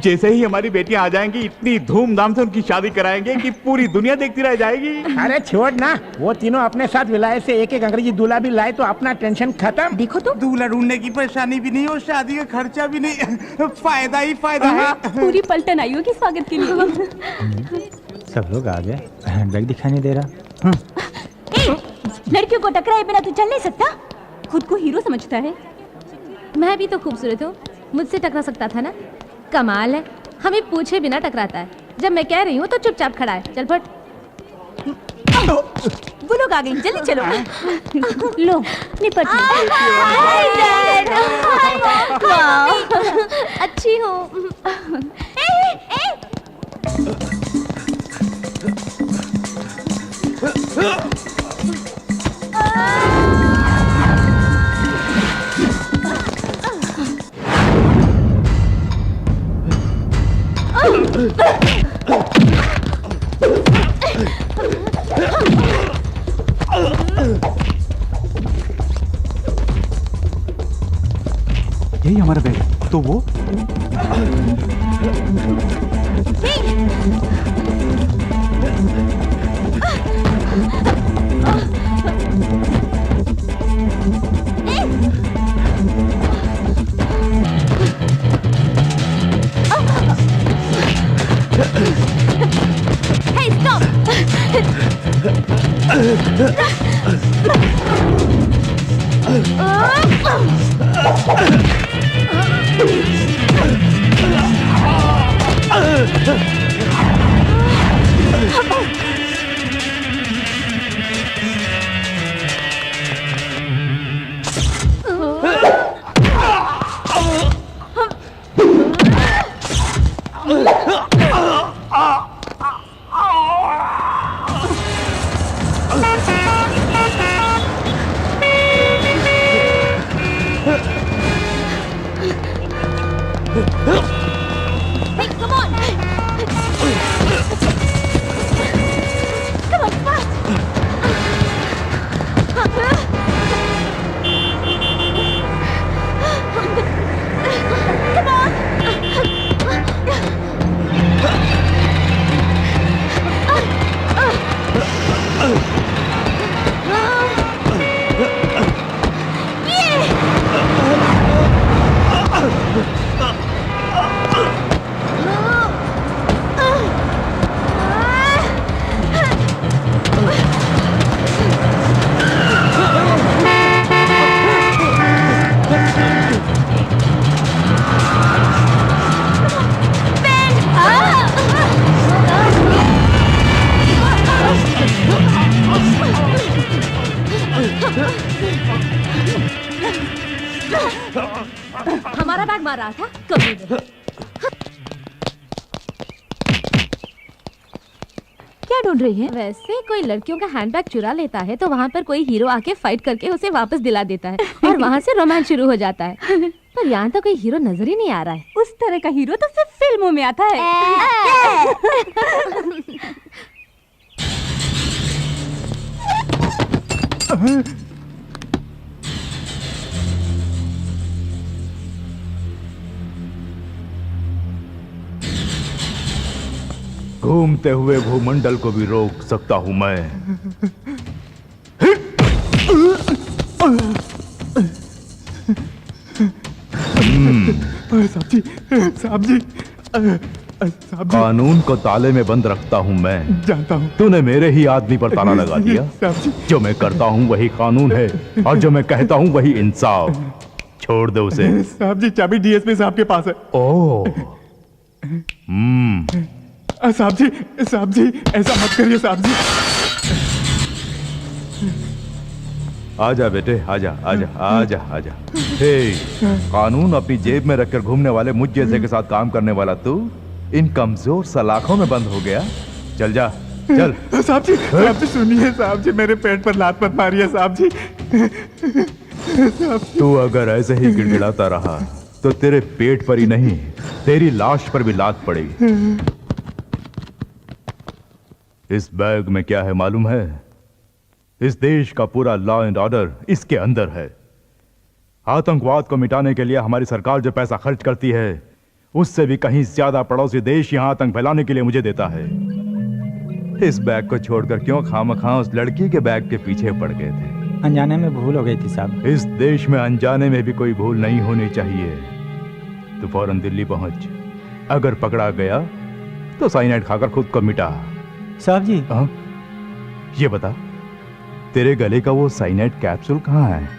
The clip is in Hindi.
जैसे ही हमारी बेटियां आ जाएंगी इतनी धूमधाम से उनकी शादी कराएंगे कि पूरी दुनिया देखती रह जाएगी। अरे छोड़ ना, वो तीनों अपने साथ विलायत से एक एक अंग्रेजी दूल्हा भी लाए तो अपना टेंशन खत्म। देखो तो दूल्हा ढूंढने की परेशानी भी नहीं और शादी का खर्चा भी नहीं, फायदा ही फायदा है। पूरी पलटन आई होगी स्वागत के लिए। सब लोग आ गए, हैंडबैग दिखाई नहीं दे रहा। लड़कियों को टकराए बिना तू चल नहीं सकता, खुद को हीरो समझता है। मैं भी तो खूबसूरत हूँ, मुझसे टकरा सकता था ना। कमाल है, हमें पूछे बिना टकराता है। जब मैं कह रही हूँ तो चुपचाप खड़ा है। चल फट। वो लोग आ गए, जल्दी चलो। लो निपट अच्छी हूँ। यही हमारा बैग है। तो वो Hey, stop! Hey, come on! Come on, fast! Come on! हमारा बैग मार रहा था कभी। क्या ढूंढ रही है? वैसे कोई लड़कियों का हैंडबैग चुरा लेता है तो वहाँ पर कोई हीरो आके फाइट करके उसे वापस दिला देता है और वहाँ से रोमांस शुरू हो जाता है। पर यहाँ तो कोई हीरो नजर ही नहीं आ रहा है। उस तरह का हीरो तो सिर्फ फिल्मों में आता है। घूमते हुए भूमंडल को भी रोक सकता हूं मैं। साहब जी, साहब जी, साहब जी। कानून को ताले में बंद रखता हूं मैं। जानता हूं। तूने मेरे ही आदमी पर ताला लगा दिया। साहब जी। जो मैं करता हूं वही कानून है और जो मैं कहता हूं वही इंसाफ। छोड़ दे उसे। साहब जी, चाबी डीएसपी साहब के पास है। ओह, साहब जी, साहब जी, ऐसा मत करिए साहब जी। आजा बेटे, आजा आजा आजा आजा। हे, कानून अपनी जेब में रखकर घूमने वाले मुझ जैसे के साथ काम करने वाला तू इन कमजोर सलाखों में बंद हो गया। चल जा, चल। साहब जी सुनिए साहब जी, मेरे पेट पर लात मत मारिए साहब जी। तू अगर ऐसे ही गिड़गिड़ाता रहा तो तेरे पेट पर ही नहीं तेरी लाश पर भी लात पड़ेगी। इस बैग में क्या है मालूम है? इस देश का पूरा लॉ एंड ऑर्डर इसके अंदर है। आतंकवाद को मिटाने के लिए हमारी सरकार जो पैसा खर्च करती है उससे भी कहीं ज्यादा पड़ोसी देश यहाँ आतंक फैलाने के लिए मुझे देता है। इस बैग को छोड़कर क्यों खामखा उस लड़की के बैग के पीछे पड़ गए थे? अनजाने में भूल हो गई थी साहब। इस देश में अनजाने में भी कोई भूल नहीं होनी चाहिए। तो फौरन दिल्ली पहुंच, अगर पकड़ा गया तो साइनाइड खाकर खुद को मिटा। साहब जी हाँ? ये बता, तेरे गले का वो साइनाइड कैप्सूल कहाँ है?